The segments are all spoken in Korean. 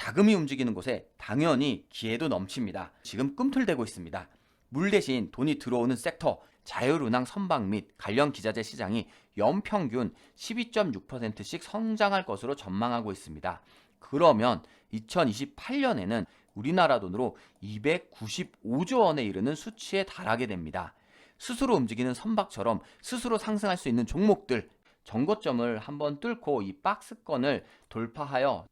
자금이 움직이는 곳에 당연히 기회도 넘칩니다. 지금 꿈틀대고 있습니다. 물 대신 돈이 들어오는 섹터, 자율은행 선박 및 관련 기자재 시장이 연평균 12.6%씩 성장할 것으로 전망하고 있습니다. 그러면 2028년에는 우리나라 돈으로 295조 원에 이르는 수치에 달하게 됩니다. 스스로 움직이는 선박처럼 스스로 상승할 수 있는 종목들, 정고점을 한번 뚫고 이 박스권을 돌파하여.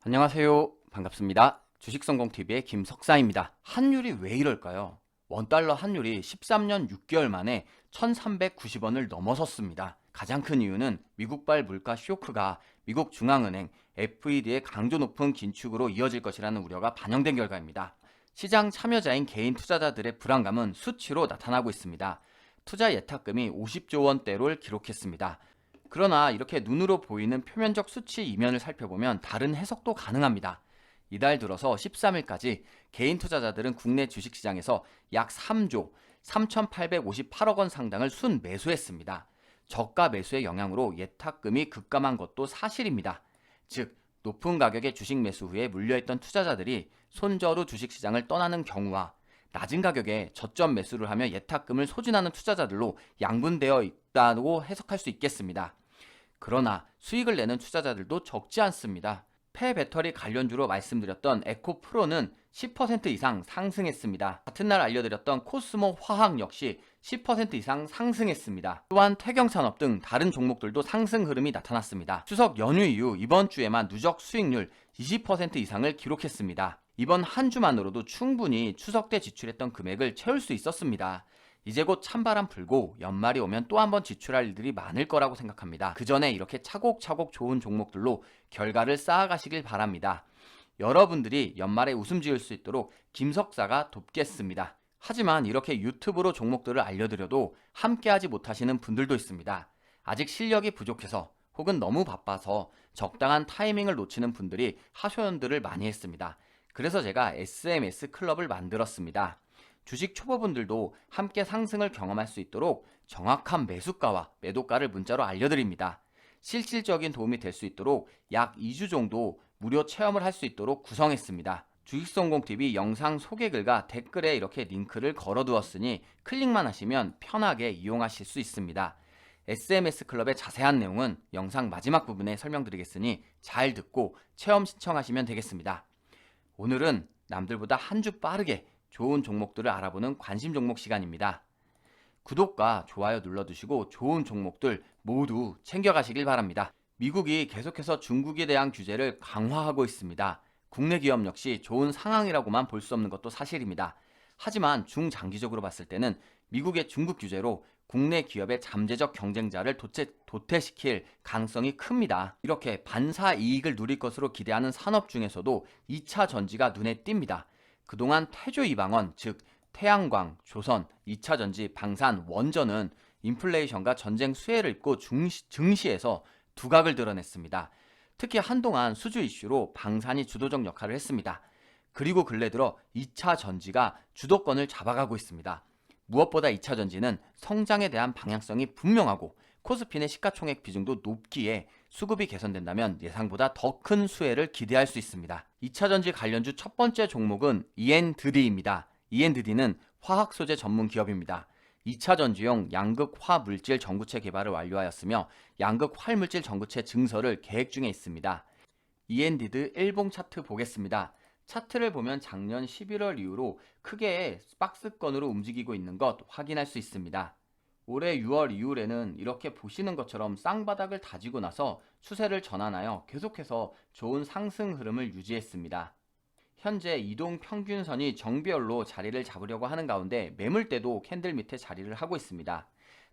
안녕하세요. 반갑습니다. 주식성공TV의 김석사입니다. 환율이 왜 이럴까요? 원달러 환율이 13년 6개월 만에 1390원을 넘어섰습니다. 가장 큰 이유는 미국발 물가 쇼크가 미국 중앙은행 FED의 강도 높은 긴축으로 이어질 것이라는 우려가 반영된 결과입니다. 시장 참여자인 개인 투자자들의 불안감은 수치로 나타나고 있습니다. 투자 예탁금이 50조 원대를 기록했습니다. 그러나 이렇게 눈으로 보이는 표면적 수치 이면을 살펴보면 다른 해석도 가능합니다. 이달 들어서 13일까지 개인 투자자들은 국내 주식시장에서 약 3조 3,858억 원 상당을 순매수했습니다. 저가 매수의 영향으로 예탁금이 급감한 것도 사실입니다. 즉, 높은 가격의 주식 매수 후에 물려있던 투자자들이 손저로 주식시장을 떠나는 경우와 낮은 가격에 저점 매수를 하며 예탁금을 소진하는 투자자들로 양분되어 있다고 해석할 수 있겠습니다. 그러나 수익을 내는 투자자들도 적지 않습니다. 폐배터리 관련주로 말씀드렸던 에코프로는 10% 이상 상승했습니다. 같은 날 알려드렸던 코스모 화학 역시 10% 이상 상승했습니다. 또한 태경산업 등 다른 종목들도 상승 흐름이 나타났습니다. 추석 연휴 이후 이번 주에만 누적 수익률 20% 이상을 기록했습니다. 이번 한 주만으로도 충분히 추석 때 지출했던 금액을 채울 수 있었습니다. 이제 곧 찬바람 불고 연말이 오면 또 한 번 지출할 일들이 많을 거라고 생각합니다. 그 전에 이렇게 차곡차곡 좋은 종목들로 결과를 쌓아가시길 바랍니다. 여러분들이 연말에 웃음 지을 수 있도록 김석사가 돕겠습니다. 하지만 이렇게 유튜브로 종목들을 알려드려도 함께하지 못하시는 분들도 있습니다. 아직 실력이 부족해서 혹은 너무 바빠서 적당한 타이밍을 놓치는 분들이 하소연들을 많이 했습니다. 그래서 제가 SMS 클럽을 만들었습니다. 주식 초보분들도 함께 상승을 경험할 수 있도록 정확한 매수가와 매도가를 문자로 알려드립니다. 실질적인 도움이 될 수 있도록 약 2주 정도 무료 체험을 할 수 있도록 구성했습니다. 주식성공TV 영상 소개글과 댓글에 이렇게 링크를 걸어두었으니 클릭만 하시면 편하게 이용하실 수 있습니다. SMS 클럽의 자세한 내용은 영상 마지막 부분에 설명드리겠으니 잘 듣고 체험 신청하시면 되겠습니다. 오늘은 남들보다 한 주 빠르게 좋은 종목들을 알아보는 관심 종목 시간입니다. 구독과 좋아요 눌러두시고 좋은 종목들 모두 챙겨가시길 바랍니다. 미국이 계속해서 중국에 대한 규제를 강화하고 있습니다. 국내 기업 역시 좋은 상황이라고만 볼 수 없는 것도 사실입니다. 하지만 중장기적으로 봤을 때는 미국의 중국 규제로 국내 기업의 잠재적 경쟁자를 도태시킬 가능성이 큽니다. 이렇게 반사 이익을 누릴 것으로 기대하는 산업 중에서도 2차 전지가 눈에 띕니다. 그동안 태조 이방원, 즉 태양광, 조선, 2차전지, 방산, 원전은 인플레이션과 전쟁 수혜를 입고 증시에서 두각을 드러냈습니다. 특히 한동안 수주 이슈로 방산이 주도적 역할을 했습니다. 그리고 근래 들어 2차전지가 주도권을 잡아가고 있습니다. 무엇보다 2차전지는 성장에 대한 방향성이 분명하고 코스피 내 시가총액 비중도 높기에 수급이 개선된다면 예상보다 더 큰 수혜를 기대할 수 있습니다. 2차전지 관련주 첫 번째 종목은 ENDD입니다. ENDD는 화학소재 전문 기업입니다. 2차전지용 양극 화물질 전구체 개발을 완료하였으며 양극 활물질 전구체 증설을 계획 중에 있습니다. ENDD 일봉 차트 보겠습니다. 차트를 보면 작년 11월 이후로 크게 박스권으로 움직이고 있는 것 확인할 수 있습니다. 올해 6월 이후에는 이렇게 보시는 것처럼 쌍바닥을 다지고 나서 추세를 전환하여 계속해서 좋은 상승 흐름을 유지했습니다. 현재 이동 평균선이 정비열로 자리를 잡으려고 하는 가운데 매물대도 캔들 밑에 자리를 하고 있습니다.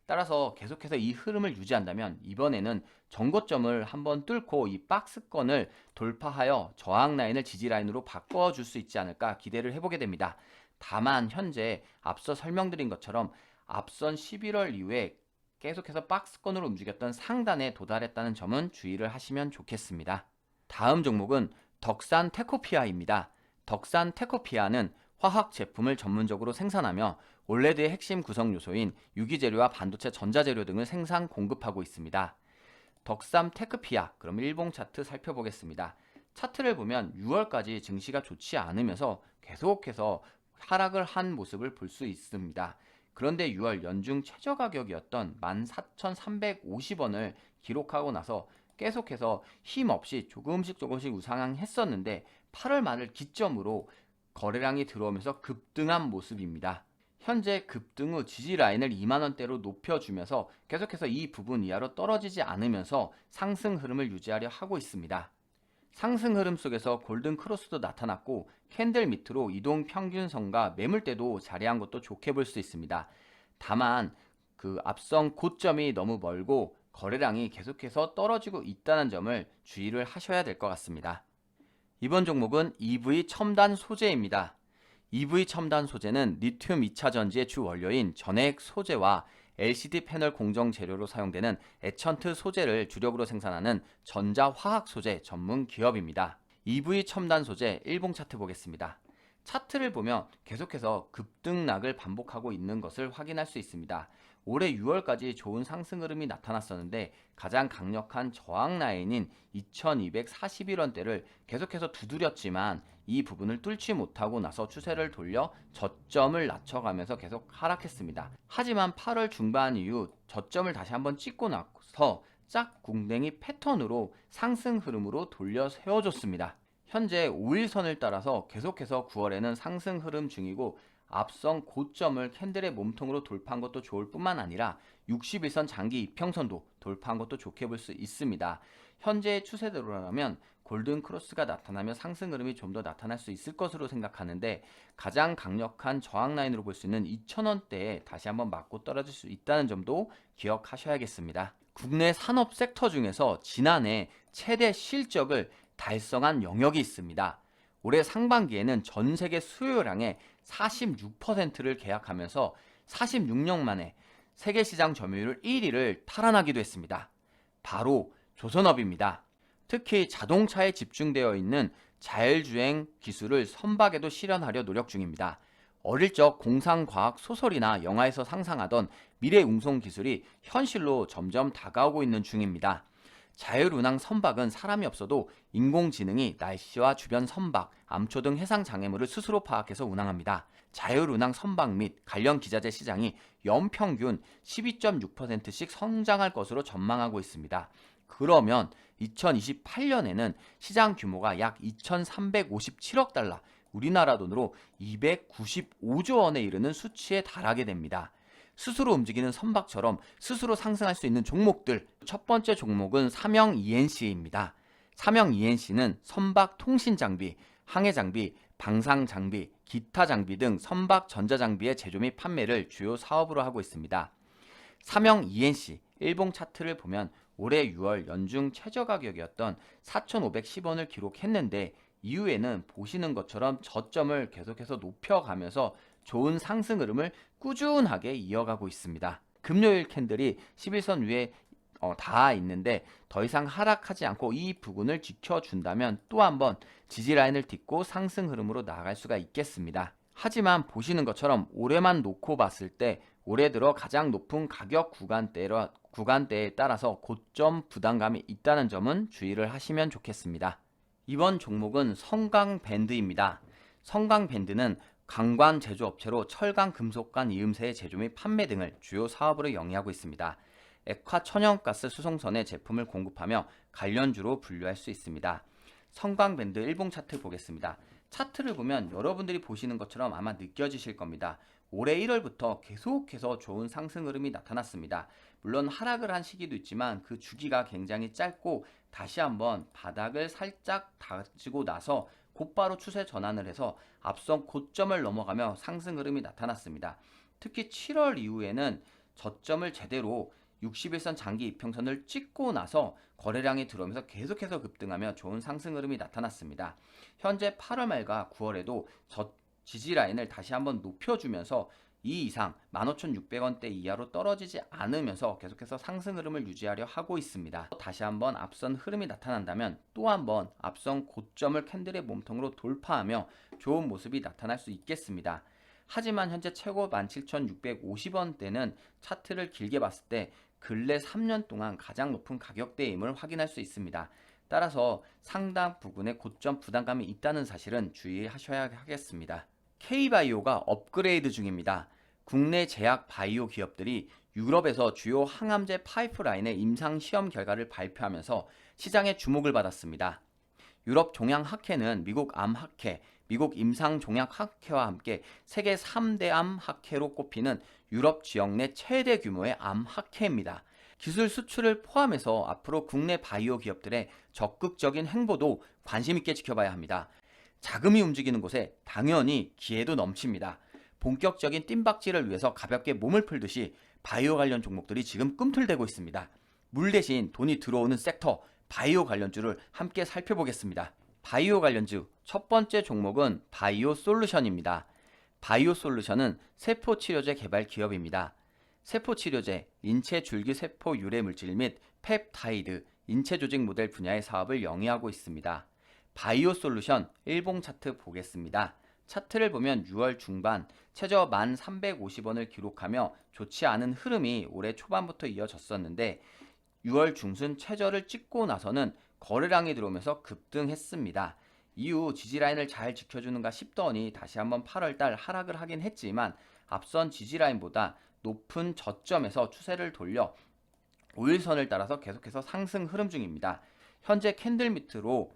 따라서 계속해서 이 흐름을 유지한다면 이번에는 정고점을 한번 뚫고 이 박스권을 돌파하여 저항 라인을 지지 라인으로 바꿔줄 수 있지 않을까 기대를 해보게 됩니다. 다만 현재 앞서 설명드린 것처럼 앞선 11월 이후에 계속해서 박스권으로 움직였던 상단에 도달했다는 점은 주의를 하시면 좋겠습니다. 다음 종목은 덕산 테코피아입니다. 덕산 테코피아는 화학 제품을 전문적으로 생산하며 올레드의 핵심 구성 요소인 유기재료와 반도체 전자재료 등을 생산 공급하고 있습니다. 덕산 테크피아, 그럼 일봉 차트 살펴보겠습니다. 차트를 보면 6월까지 증시가 좋지 않으면서 계속해서 하락을 한 모습을 볼 수 있습니다. 그런데 6월 연중 최저 가격이었던 14,350원을 기록하고 나서 계속해서 힘없이 조금씩 우상향했었는데 8월 말을 기점으로 거래량이 들어오면서 급등한 모습입니다. 현재 급등 후 지지 라인을 2만원대로 높여주면서 계속해서 이 부분 이하로 떨어지지 않으면서 상승 흐름을 유지하려 하고 있습니다. 상승 흐름 속에서 골든 크로스도 나타났고 캔들 밑으로 이동 평균선과 매물대도 자리한 것도 좋게 볼 수 있습니다. 다만 그 앞선 고점이 너무 멀고 거래량이 계속해서 떨어지고 있다는 점을 주의를 하셔야 될 것 같습니다. 이번 종목은 EV 첨단 소재입니다. EV 첨단 소재는 리튬 2차 전지의 주 원료인 전해액 소재와 LCD 패널 공정 재료로 사용되는 에천트 소재를 주력으로 생산하는 전자화학 소재 전문 기업입니다. EV 첨단 소재 일봉 차트 보겠습니다. 차트를 보면 계속해서 급등락을 반복하고 있는 것을 확인할 수 있습니다. 올해 6월까지 좋은 상승 흐름이 나타났었는데 가장 강력한 저항 라인인 2241원대를 계속해서 두드렸지만 이 부분을 뚫지 못하고 나서 추세를 돌려 저점을 낮춰가면서 계속 하락했습니다. 하지만 8월 중반 이후 저점을 다시 한번 찍고 나서 짝궁뎅이 패턴으로 상승 흐름으로 돌려 세워줬습니다. 현재 5일선을 따라서 계속해서 9월에는 상승 흐름 중이고 앞선 고점을 캔들의 몸통으로 돌파한 것도 좋을 뿐만 아니라 61선 장기 이평선도 돌파한 것도 좋게 볼 수 있습니다. 현재의 추세대로라면 골든 크로스가 나타나며 상승 흐름이 좀 더 나타날 수 있을 것으로 생각하는데 가장 강력한 저항 라인으로 볼 수 있는 2,000원대에 다시 한번 맞고 떨어질 수 있다는 점도 기억하셔야겠습니다. 국내 산업 섹터 중에서 지난해 최대 실적을 달성한 영역이 있습니다. 올해 상반기에는 전 세계 수요량의 46%를 계약하면서 46년 만에 세계 시장 점유율 1위를 탈환하기도 했습니다. 바로 조선업입니다. 특히 자동차에 집중되어 있는 자율주행 기술을 선박에도 실현하려 노력 중입니다. 어릴 적 공상과학 소설이나 영화에서 상상하던 미래 운송 기술이 현실로 점점 다가오고 있는 중입니다. 자율운항 선박은 사람이 없어도 인공지능이 날씨와 주변 선박, 암초 등 해상 장애물을 스스로 파악해서 운항합니다. 자율운항 선박 및 관련 기자재 시장이 연평균 12.6%씩 성장할 것으로 전망하고 있습니다. 그러면 2028년에는 시장 규모가 약 2,357억 달러, 우리나라 돈으로 295조 원에 이르는 수치에 달하게 됩니다. 스스로 움직이는 선박처럼 스스로 상승할 수 있는 종목들, 첫 번째 종목은 삼형 ENC입니다. 삼형 ENC는 선박 통신 장비, 항해 장비, 방상 장비, 기타 장비 등 선박 전자장비의 제조 및 판매를 주요 사업으로 하고 있습니다. 삼형 ENC 일봉 차트를 보면 올해 6월 연중 최저 가격이었던 4,510원을 기록했는데 이후에는 보시는 것처럼 저점을 계속해서 높여가면서 좋은 상승 흐름을 꾸준하게 이어가고 있습니다. 금요일 캔들이 11선 위에 닿아 있는데 더 이상 하락하지 않고 이 부분을 지켜준다면 또 한번 지지 라인을 딛고 상승 흐름으로 나아갈 수가 있겠습니다. 하지만 보시는 것처럼 올해만 놓고 봤을 때 올해 들어 가장 높은 가격 구간대에 따라서 고점 부담감이 있다는 점은 주의를 하시면 좋겠습니다. 이번 종목은 성강밴드입니다. 성강밴드는 강관 제조업체로 철강, 금속관, 이음새의 제조 및 판매 등을 주요 사업으로 영위하고 있습니다. 액화 천연가스 수송선의 제품을 공급하며 관련주로 분류할 수 있습니다. 성강밴드 일봉 차트 보겠습니다. 차트를 보면 여러분들이 보시는 것처럼 아마 느껴지실 겁니다. 올해 1월부터 계속해서 좋은 상승 흐름이 나타났습니다. 물론 하락을 한 시기도 있지만 그 주기가 굉장히 짧고 다시 한번 바닥을 살짝 다지고 나서 곧바로 추세 전환을 해서 앞선 고점을 넘어가며 상승 흐름이 나타났습니다. 특히 7월 이후에는 저점을 제대로 61선 장기 이평선을 찍고 나서 거래량이 들어오면서 계속해서 급등하며 좋은 상승 흐름이 나타났습니다. 현재 8월 말과 9월에도 지지 라인을 다시 한번 높여주면서 이 이상 15,600원대 이하로 떨어지지 않으면서 계속해서 상승 흐름을 유지하려 하고 있습니다. 다시 한번 앞선 흐름이 나타난다면 또 한번 앞선 고점을 캔들의 몸통으로 돌파하며 좋은 모습이 나타날 수 있겠습니다. 하지만 현재 최고 17,650원대는 차트를 길게 봤을 때 근래 3년 동안 가장 높은 가격대임을 확인할 수 있습니다. 따라서 상당 부분의 고점 부담감이 있다는 사실은 주의하셔야 하겠습니다. K바이오가 업그레이드 중입니다. 국내 제약 바이오 기업들이 유럽에서 주요 항암제 파이프라인의 임상 시험 결과를 발표하면서 시장의 주목을 받았습니다. 유럽 종양학회는 미국 암학회, 미국 임상종약학회와 함께 세계 3대 암학회로 꼽히는 유럽 지역 내 최대 규모의 암학회입니다. 기술 수출을 포함해서 앞으로 국내 바이오 기업들의 적극적인 행보도 관심 있게 지켜봐야 합니다. 자금이 움직이는 곳에 당연히 기회도 넘칩니다. 본격적인 뜀박질을 위해서 가볍게 몸을 풀듯이 바이오 관련 종목들이 지금 꿈틀대고 있습니다. 물 대신 돈이 들어오는 섹터, 바이오 관련주를 함께 살펴보겠습니다. 바이오 관련주 첫 번째 종목은 바이오 솔루션입니다. 바이오 솔루션은 세포 치료제 개발 기업입니다. 세포 치료제, 인체 줄기 세포 유래 물질 및 펩타이드, 인체 조직 모델 분야의 사업을 영위하고 있습니다. 바이오 솔루션 일봉 차트 보겠습니다. 차트를 보면 6월 중반 최저 1,350원을 기록하며 좋지 않은 흐름이 올해 초반부터 이어졌었는데 6월 중순 최저를 찍고 나서는 거래량이 들어오면서 급등했습니다. 이후 지지라인을 잘 지켜주는가 싶더니 다시 한번 8월달 하락을 하긴 했지만 앞선 지지라인보다 높은 저점에서 추세를 돌려 5일선을 따라서 계속해서 상승 흐름 중입니다. 현재 캔들 밑으로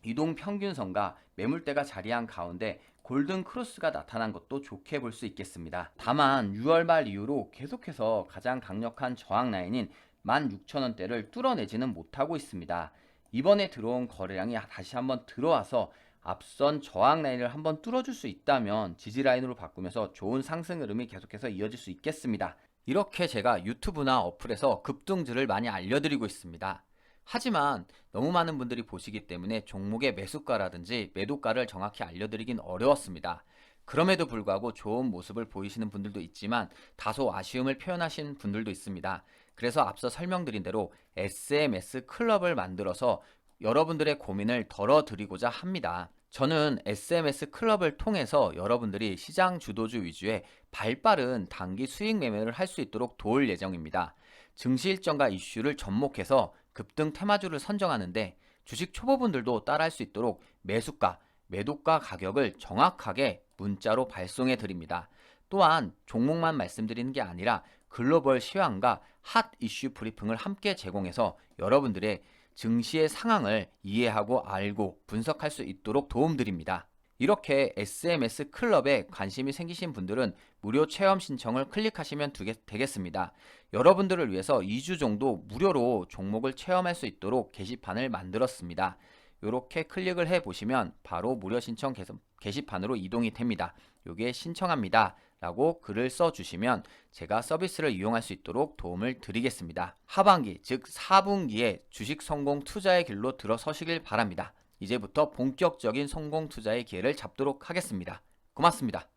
이동 평균선과 매물대가 자리한 가운데 골든 크로스가 나타난 것도 좋게 볼 수 있겠습니다. 다만 6월 말 이후로 계속해서 가장 강력한 저항 라인인 16,000원대를 뚫어내지는 못하고 있습니다. 이번에 들어온 거래량이 다시 한번 들어와서 앞선 저항 라인을 한번 뚫어줄 수 있다면 지지 라인으로 바꾸면서 좋은 상승 흐름이 계속해서 이어질 수 있겠습니다. 이렇게 제가 유튜브나 어플에서 급등주를 많이 알려드리고 있습니다. 하지만 너무 많은 분들이 보시기 때문에 종목의 매수가라든지 매도가를 정확히 알려드리긴 어려웠습니다. 그럼에도 불구하고 좋은 모습을 보이시는 분들도 있지만 다소 아쉬움을 표현하신 분들도 있습니다. 그래서 앞서 설명드린 대로 SMS 클럽을 만들어서 여러분들의 고민을 덜어드리고자 합니다. 저는 SMS 클럽을 통해서 여러분들이 시장 주도주 위주의 발빠른 단기 수익 매매를 할 수 있도록 도울 예정입니다. 증시 일정과 이슈를 접목해서 급등 테마주를 선정하는데 주식 초보분들도 따라할 수 있도록 매수가, 매도가 가격을 정확하게 문자로 발송해 드립니다. 또한 종목만 말씀드리는 게 아니라 글로벌 시황과 핫 이슈 브리핑을 함께 제공해서 여러분들의 증시의 상황을 이해하고 알고 분석할 수 있도록 도움드립니다. 이렇게 SMS 클럽에 관심이 생기신 분들은 무료 체험 신청을 클릭하시면 되겠습니다. 여러분들을 위해서 2주 정도 무료로 종목을 체험할 수 있도록 게시판을 만들었습니다. 이렇게 클릭을 해보시면 바로 무료 신청 게시판으로 이동이 됩니다. 요게 신청합니다 라고 글을 써주시면 제가 서비스를 이용할 수 있도록 도움을 드리겠습니다. 하반기 즉 4분기에 주식 성공 투자의 길로 들어서시길 바랍니다. 이제부터 본격적인 성공 투자의 기회를 잡도록 하겠습니다. 고맙습니다.